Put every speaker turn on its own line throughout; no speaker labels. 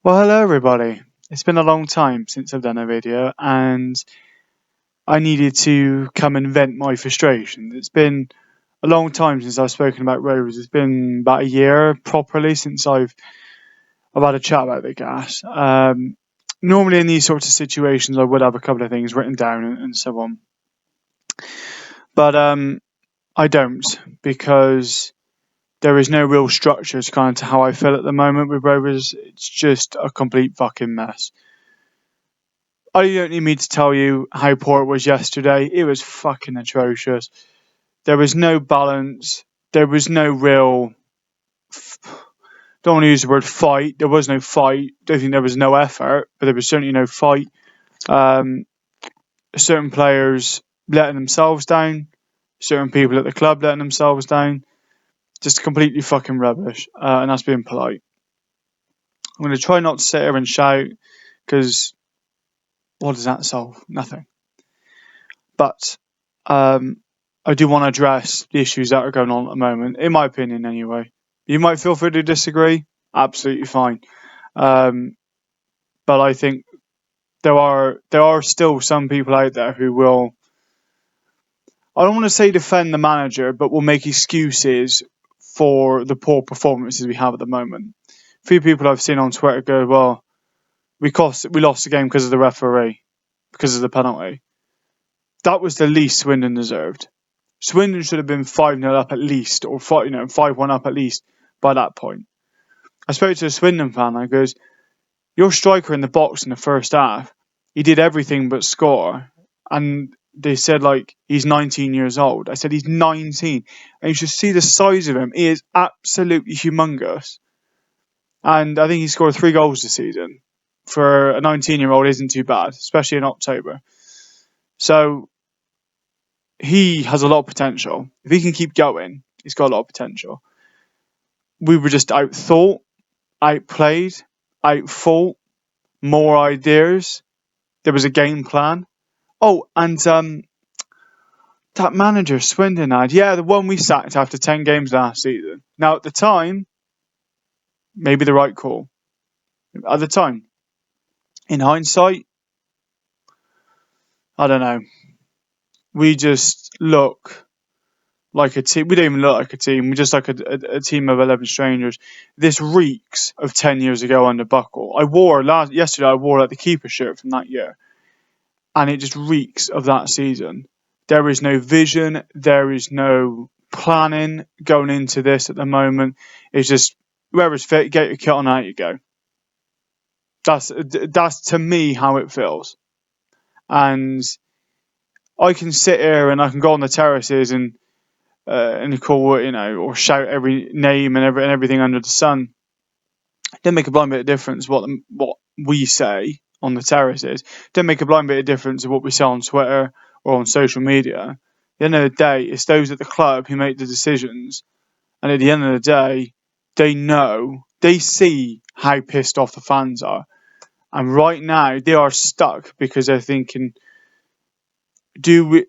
Well, hello everybody. It's been a long time since I've done a video and I needed to come and vent my frustration. It's been a long time since I've spoken about Rovers. It's been about a year properly since I've had a chat about the gas. Normally in these sorts of situations I would have a couple of things written down and so on. But I don't, because there is no real structure to kind of to how I feel at the moment with Rovers. It's just a complete fucking mess. You don't need me to tell you how poor it was yesterday. It was fucking atrocious. There was no balance. There was no real. Don't want to use the word fight. There was no fight. Don't think there was no effort, but there was certainly no fight. Um, Certain players letting themselves down. Certain people at the club letting themselves down. Just completely fucking rubbish. And that's being polite. I'm going to try not to sit here and shout because what does that solve? Nothing. But um, I do want to address the issues that are going on at the moment, in my opinion, anyway. You might feel free to disagree. Absolutely fine. Um, but I think there are still some people out there who will. I don't want to say defend the manager, but will make excuses for the poor performances we have at the moment. A few people I've seen on Twitter go, "Well, we lost the game because of the referee, because of the penalty." That was the least Swindon deserved. Swindon should have been 5-0 up at least, or 5-1 up at least by that point. I spoke to a Swindon fan and I goes, your striker in the box in the first half, he did everything but score. And they said, like, he's 19 years old. I said, he's 19. And you should see the size of him. He is absolutely humongous. And I think he scored 3 goals this season. For a 19-year-old isn't too bad, especially in October. So he has a lot of potential. If he can keep going, he's got a lot of potential. We were just outthought, outplayed, outfought, more ideas. There was a game plan. Oh, and that manager Swindon had, yeah, the one we sacked after 10 games last season. Now, at the time, maybe the right call. At the time, in hindsight, I don't know. We just look like a team. We don't even look like a team. We're just like a team of 11 strangers. This reeks of 10 years ago under Buckle. Yesterday I wore like the keeper shirt from that year, and it just reeks of that season. There is no vision. There is no planning going into this at the moment. It's just whoever's fit, get your kit on, out you go. That's to me how it feels. And I can sit here and I can go on the terraces and call or shout every name and everything under the sun. It doesn't make a blind bit of difference what we say on the terraces. It doesn't make a blind bit of difference of what we say on Twitter or on social media. At the end of the day, it's those at the club who make the decisions, and at the end of the day, they see how pissed off the fans are, and right now they are stuck because they're thinking, do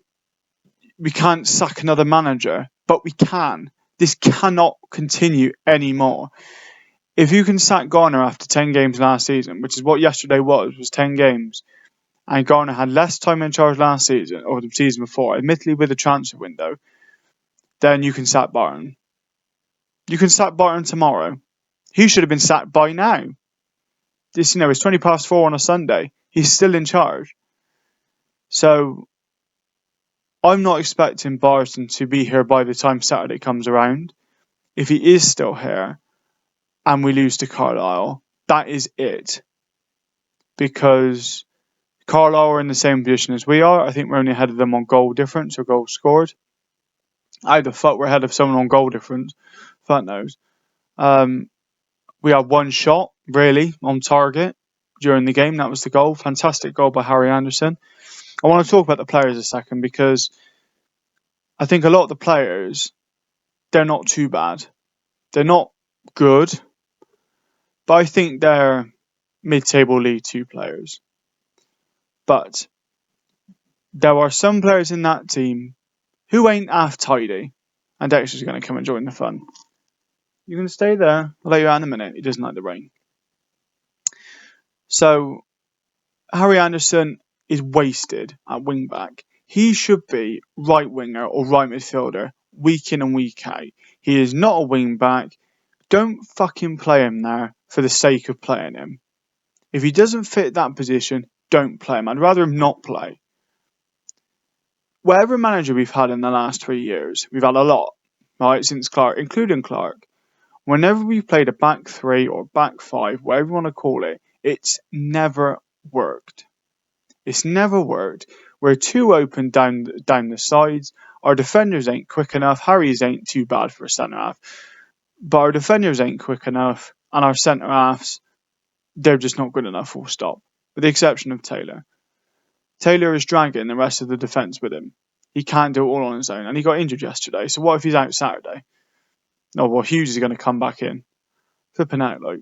we can't sack another manager, but we can. This cannot continue anymore. If you can sack Garner after 10 games last season, which is what yesterday was 10 games, and Garner had less time in charge last season, or the season before, admittedly with the transfer window, then you can sack Barton. You can sack Barton tomorrow. He should have been sacked by now. It's 20 past 4 on a Sunday. He's still in charge. So I'm not expecting Barton to be here by the time Saturday comes around. If he is still here and we lose to Carlisle, that is it. Because Carlisle are in the same position as we are. I think we're only ahead of them on goal difference or goals scored. How the fuck we're ahead of someone on goal difference? Fuck knows. We had one shot, really, on target during the game. That was the goal. Fantastic goal by Harry Anderson. I want to talk about the players a second because I think a lot of the players, they're not too bad. They're not good, but I think they're mid-table League 2 players. But there are some players in that team who ain't half tidy, and Dexter's going to come and join the fun. You can stay there. I'll let you out in a minute. He doesn't like the rain. So Harry Anderson is wasted at wing back. He should be right winger or right midfielder week in and week out. He is not a wing back. Don't fucking play him there for the sake of playing him. If he doesn't fit that position, don't play him. I'd rather him not play. Whatever manager we've had in the last 3 years, we've had a lot, right, since Clark, including Clark. Whenever we've played a back three or back five, whatever you want to call it, it's never worked. It's never worked. We're too open down the sides. Our defenders ain't quick enough. Harry's ain't too bad for a centre half, but our defenders ain't quick enough, and our centre halves, they're just not good enough. Full stop. With the exception of Taylor. Taylor is dragging the rest of the defence with him. He can't do it all on his own, and he got injured yesterday. So what if he's out Saturday? Oh well, Hughes is going to come back in, flipping out like.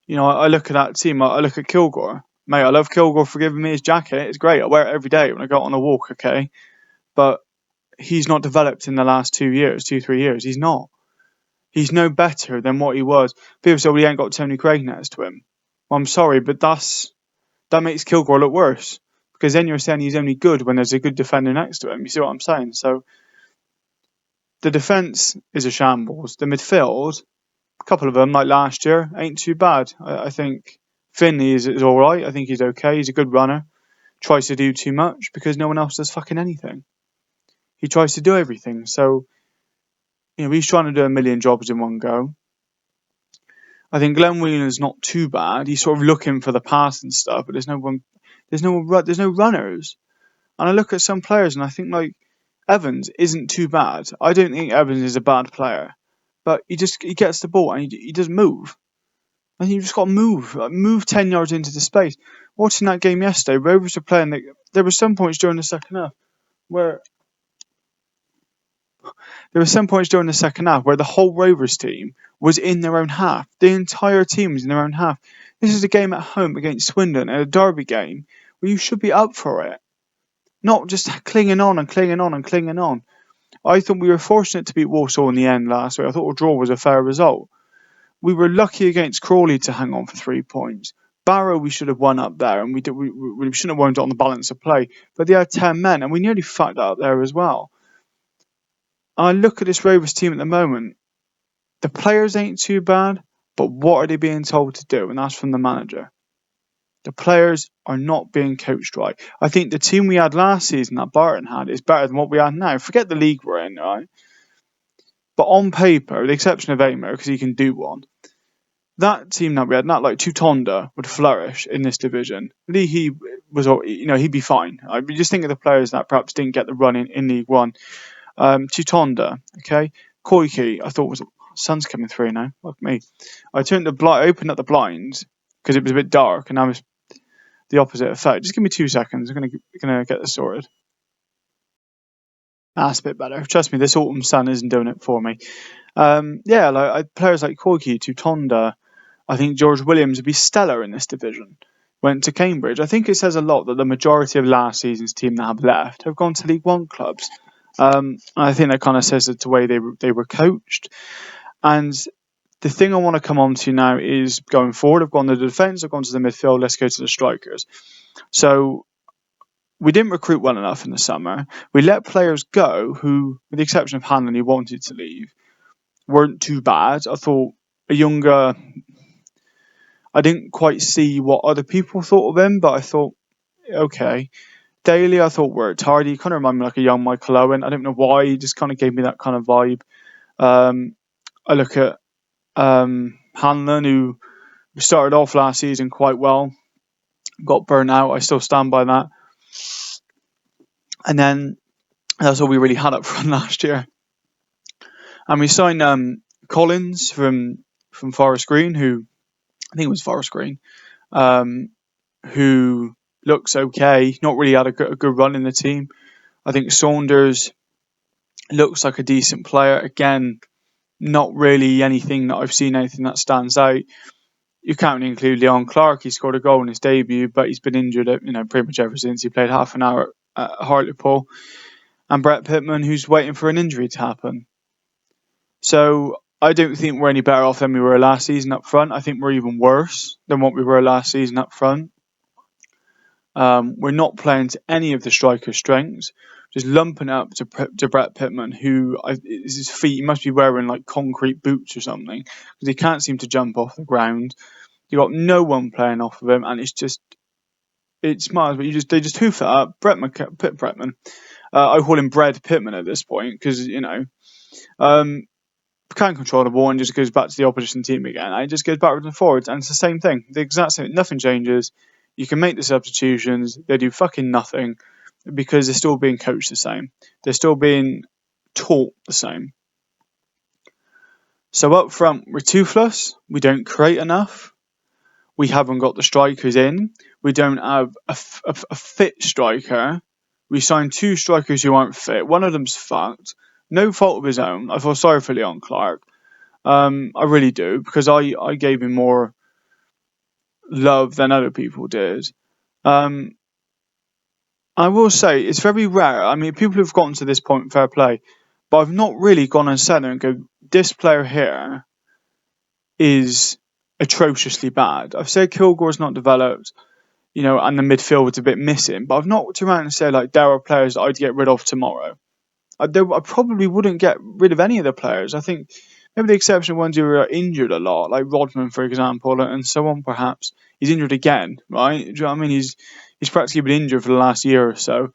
I look at that team. I look at Kilgore. Mate, I love Kilgore for giving me his jacket. It's great. I wear it every day when I go on a walk. Okay, but he's not developed in the last 2 years, 3 years. He's not. He's no better than what he was. People say, well, he ain't got Tony Craig next to him. Well, I'm sorry, but that makes Kilgore look worse. Because then you're saying he's only good when there's a good defender next to him. You see what I'm saying? So the defence is a shambles. The midfield, a couple of them, like last year, ain't too bad. I think Finley is all right. I think he's okay. He's a good runner. Tries to do too much because no one else does fucking anything. He tries to do everything. So, he's trying to do a million jobs in one go. I think Glenn Whelan's not too bad. He's sort of looking for the pass and stuff, but there's no runners. And I look at some players and I think like Evans isn't too bad. I don't think Evans is a bad player, but he gets the ball and he doesn't move. And you just got to move, move 10 yards into the space. Watching that game yesterday, Rovers were playing. There were some points during the second half where the whole Rovers team was in their own half. The entire team was in their own half. This is a game at home against Swindon, and a derby game where you should be up for it, not just clinging on and clinging on and clinging on. I thought we were fortunate to beat Walsall in the end last week. I thought a draw was a fair result. We were lucky against Crawley to hang on for 3 points. Barrow we should have won up there, and we shouldn't have won it on the balance of play. But they had 10 men, and we nearly fucked up there as well. I look at this Rovers team at the moment. The players ain't too bad, but what are they being told to do? And that's from the manager. The players are not being coached right. I think the team we had last season that Barton had is better than what we have now. Forget the league we're in, right? But on paper, with the exception of Amer, because he can do one, that team that we had, not like Tutonda, would flourish in this division. He was, he'd be fine. I just think of the players that perhaps didn't get the run in League One. Tutonda, okay, Koike, I thought was sun's coming through now. Fuck me. I opened up the blinds because it was a bit dark, and now it's the opposite effect. Just give me 2 seconds. I'm gonna get this sorted. That's a bit better. Trust me, this autumn sun isn't doing it for me. Players like Koike, Tutonda. I think George Williams would be stellar in this division. Went to Cambridge. I think it says a lot that the majority of last season's team that have left have gone to League One clubs. I think that kind of says it's the way they were coached. And the thing I want to come on to now is going forward. I've gone to the defence, I've gone to the midfield, let's go to the strikers. So we didn't recruit well enough in the summer. We let players go who, with the exception of Hanlon, who wanted to leave, weren't too bad. I thought I didn't quite see what other people thought of him, but I thought, okay. Daly, I thought worked hard. He kind of reminded me like a young Michael Owen. I don't know why, he just kind of gave me that kind of vibe. I look at Hanlon, who started off last season quite well, got burnt out. I still stand by that. And then that's all we really had up front last year. And we signed Collins from Forest Green, who I think it was Forest Green, who looks okay. Not really had a good run in the team. I think Saunders looks like a decent player. Again, not really anything that stands out. You can't include Leon Clark. He scored a goal in his debut, but he's been injured pretty much ever since. He played half an hour at Hartlepool. And Brett Pittman, who's waiting for an injury to happen. So I don't think we're any better off than we were last season up front. I think we're even worse than what we were last season up front. We're not playing to any of the striker strengths, just lumping it up to Brett Pittman, who his feet, he must be wearing like concrete boots or something, because he can't seem to jump off the ground. You got no one playing off of him, and it's miles, but they just hoof it up. Pittman. I call him Bread Pittman at this point because can't control the ball and just goes back to the opposition team again. And it just goes backwards and forwards, and it's the same thing. The exact same. Nothing changes. You can make the substitutions. They do fucking nothing because they're still being coached the same. They're still being taught the same. So up front, we're toothless. We don't create enough. We haven't got the strikers in. We don't have a fit striker. We signed 2 strikers who aren't fit. One of them's fucked. No fault of his own. I feel sorry for Leon Clark. I really do, because I gave him more love than other people did. I will say it's very rare. I mean, people have gotten to this point, fair play, but I've not really gone and sat there and go, this player here is atrociously bad. I've said Kilgore's not developed, and the midfield's a bit missing, but I've not turned around and said, like, there are players that I'd get rid of tomorrow. I probably wouldn't get rid of any of the players. I think maybe the exception of ones who are injured a lot, like Rodman, for example, and so on, perhaps. He's injured again, right? Do you know what I mean? He's practically been injured for the last year or so.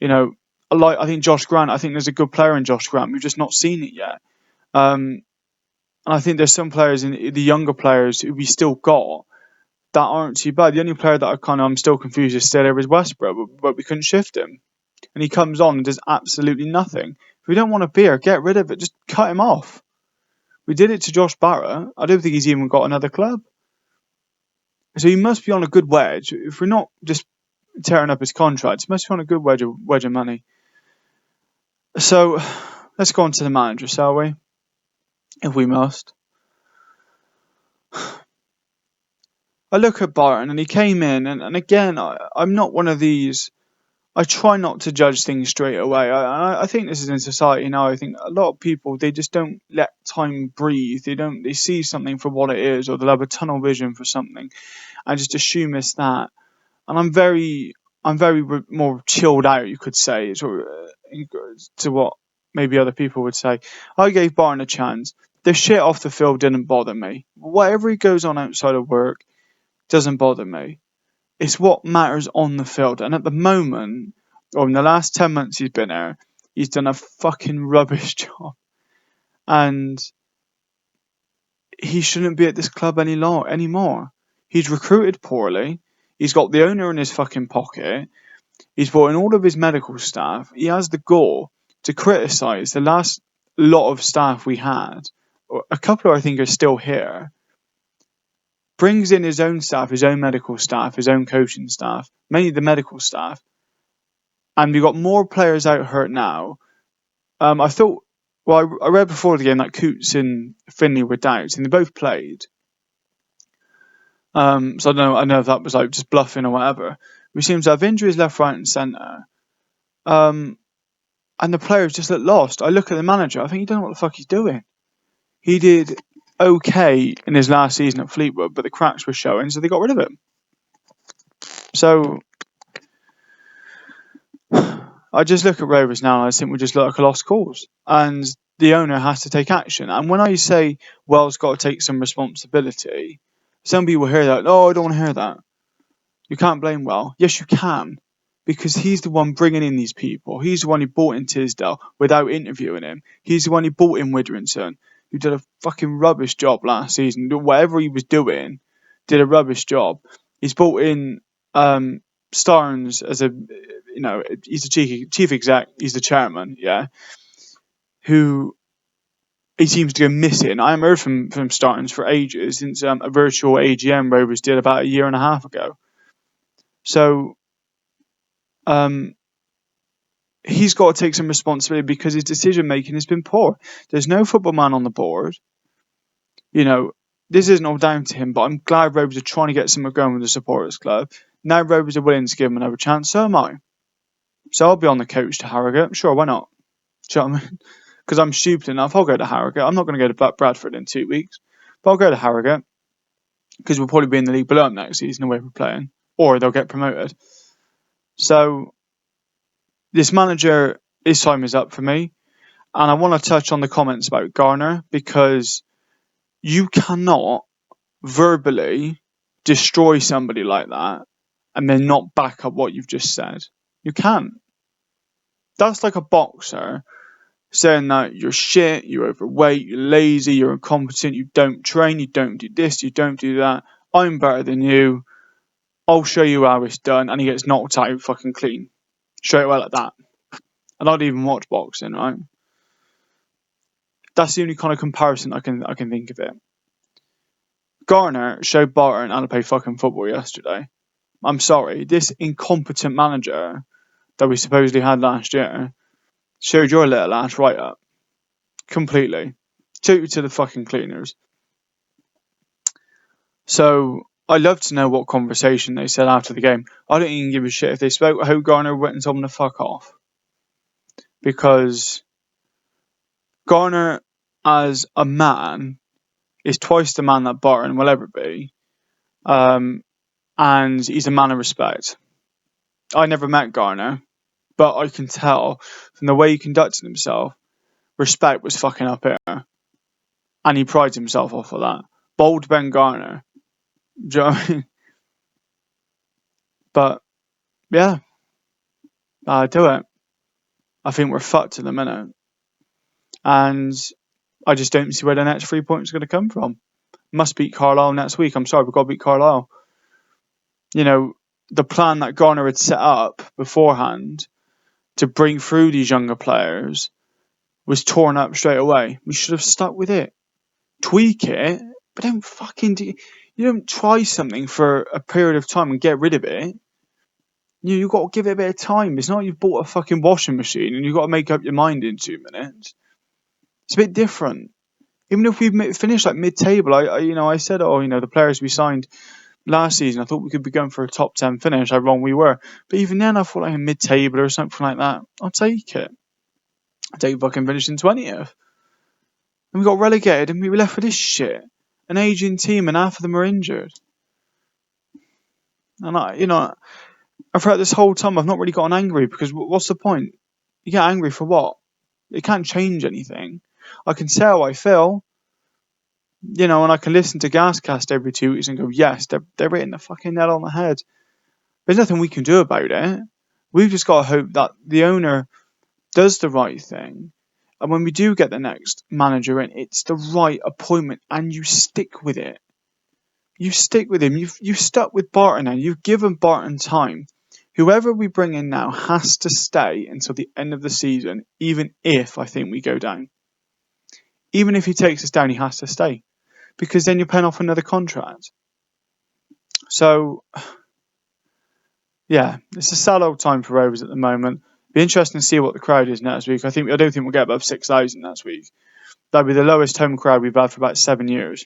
I think Josh Grant, I think there's a good player in Josh Grant. We've just not seen it yet. And I think there's some players, in the younger players, who we still got that aren't too bad. The only player that I'm still confused is still there is Westbrook, but we couldn't shift him. And he comes on and does absolutely nothing. If we don't want a beer, get rid of it. Just cut him off. We did it to Josh Barrett. I don't think he's even got another club. So he must be on a good wedge. If we're not just tearing up his contract, he must be on a good wedge of money. So let's go on to the manager, shall we? If we must. I look at Barton and he came in, and again, I'm not one of these. I try not to judge things straight away. I think this is in society now. I think a lot of people, they just don't let time breathe. They see something for what it is, or they'll have a tunnel vision for something and just assume it's that. And I'm very more chilled out, you could say, to what maybe other people would say. I gave Barton a chance. The shit off the field didn't bother me. Whatever he goes on outside of work doesn't bother me. It's what matters on the field. And at the moment, or in the last 10 months he's been there, he's done a fucking rubbish job. And he shouldn't be at this club anymore. He's recruited poorly. He's got the owner in his fucking pocket. He's brought in all of his medical staff. He has the gall to criticise the last lot of staff we had. A couple I think are still here. Brings in his own staff, his own medical staff, his own coaching staff, mainly the medical staff. And we've got more players out hurt now. I read before the game that Coots and Finley were doubts, and they both played. So I don't know if that was like just bluffing or whatever. We seem to have injuries left, right, and centre. And the players just look lost. I look at the manager, I think he doesn't know what the fuck he's doing. He did okay in his last season at Fleetwood, but the cracks were showing, so they got rid of him. So I just look at Rovers now and I think we just look like a lost cause. And the owner has to take action. And when I say Well's got to take some responsibility, some people hear that, I don't want to hear that. You can't blame Well. Yes, you can. Because he's the one bringing in these people. He's the one who brought in Tisdale without interviewing him. He's the one who brought in Widrington, who did a fucking rubbish job last season. Whatever he was doing, did a rubbish job. He's brought in Starnes as he's the chief exec, he's the chairman, who he seems to go missing. I haven't heard from Starnes for ages, since a virtual AGM Rovers did about a year and a half ago. So he's got to take some responsibility because his decision making has been poor. There's no football man on the board. This isn't all down to him, but I'm glad Rovers are trying to get something going with the supporters club. Now Rovers are willing to give him another chance, so am I. So I'll be on the coach to Harrogate. Sure, why not? Do you know what I mean? because I'm stupid enough, I'll go to Harrogate. I'm not going to go to Bradford in 2 weeks, but I'll go to Harrogate because we'll probably be in the league below them next season the way we're playing, or they'll get promoted. So this manager, his time is up for me, and I want to touch on the comments about Garner, because you cannot verbally destroy somebody like that and then not back up what you've just said. You can't. That's like a boxer saying that you're shit, you're overweight, you're lazy, you're incompetent, you don't train, you don't do this, you don't do that. I'm better than you. I'll show you how it's done, and he gets knocked out fucking clean. Straight away like that. I don't even watch boxing, right? That's the only kind of comparison I can think of it. Garner showed Barton how to play fucking football yesterday. I'm sorry, this incompetent manager that we supposedly had last year showed your little ass right up. Completely. Took you to the fucking cleaners. So, I'd love to know what conversation they said after the game. I don't even give a shit if they spoke. I hope Garner went and told them to fuck off. Because Garner, as a man, is twice the man that Barton will ever be. And he's a man of respect. I never met Garner, but I can tell from the way he conducted himself, respect was fucking up here. And he prides himself off of that. Bold Ben Garner. Do you know what I mean? But, yeah. Do it. I think we're fucked in a minute. And I just don't see where the next 3 points are going to come from. Must beat Carlisle next week. I'm sorry, we've got to beat Carlisle. You know, the plan that Garner had set up beforehand to bring through these younger players was torn up straight away. We should have stuck with it. Tweak it, but don't fucking you don't try something for a period of time and get rid of it. You've got to give it a bit of time. It's not like you've bought a fucking washing machine and you've got to make up your mind in 2 minutes. It's a bit different. Even if we've finished like mid-table, I said, the players we signed last season, I thought we could be going for a top 10 finish. How wrong we were. But even then, I thought like a mid-table or something like that. I'll take it. I'll take fucking finishing 20th. And we got relegated and we were left with this shit. An aging team and half of them are injured. And throughout this whole time I've not really gotten angry, because what's the point? You get angry for what? It can't change anything. I can say how I feel, and I can listen to Gascast every 2 weeks and go, yes, they're hitting the fucking nail on the head. There's nothing we can do about it. We've just got to hope that the owner does the right thing. And when we do get the next manager in, it's the right appointment and you stick with it. You stick with him. You've stuck with Barton now. You've given Barton time. Whoever we bring in now has to stay until the end of the season, even if I think we go down. Even if he takes us down, he has to stay. Because then you're paying off another contract. So, yeah, it's a sad old time for Rovers at the moment. Be interesting to see what the crowd is next week. I don't think we'll get above 6,000 next week. That'll be the lowest home crowd we've had for about 7 years.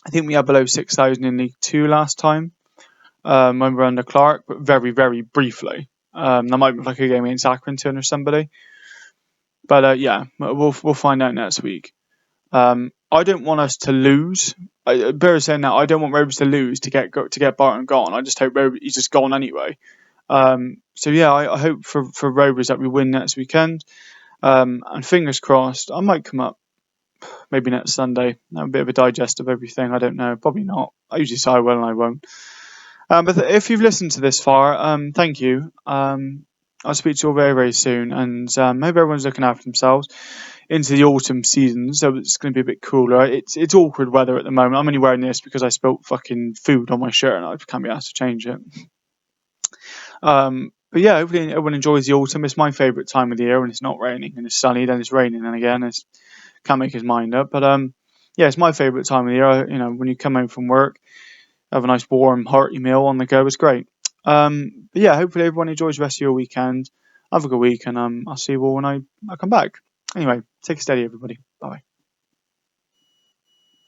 I think we had below 6,000 in League 2 last time, when we were under Clark, but very, very briefly. That might be like a game against Accrington or somebody. But yeah, we'll find out next week. I don't want us to lose. Bear saying that I don't want Rovers to lose to get Barton gone. I just hope he's just gone anyway. So yeah, I hope for Rovers that we win next weekend. And fingers crossed, I might come up maybe next Sunday. Have a bit of a digest of everything. I don't know. Probably not. I usually say I will and I won't. But if you've listened to this far, thank you. I'll speak to you all very, very soon. And hope everyone's looking after themselves into the autumn season. So it's going to be a bit cooler. It's awkward weather at the moment. I'm only wearing this because I spilt fucking food on my shirt and I can't be asked to change it. But yeah, hopefully everyone enjoys the autumn. It's my favourite time of the year when it's not raining and it's sunny. Then it's raining and again. Can't make his mind up. But yeah, it's my favourite time of the year. When you come home from work, have a nice warm hearty meal on the go. It's great. But yeah, hopefully everyone enjoys the rest of your weekend. Have a good week, and I'll see you all when I come back. Anyway, take it steady, everybody. Bye.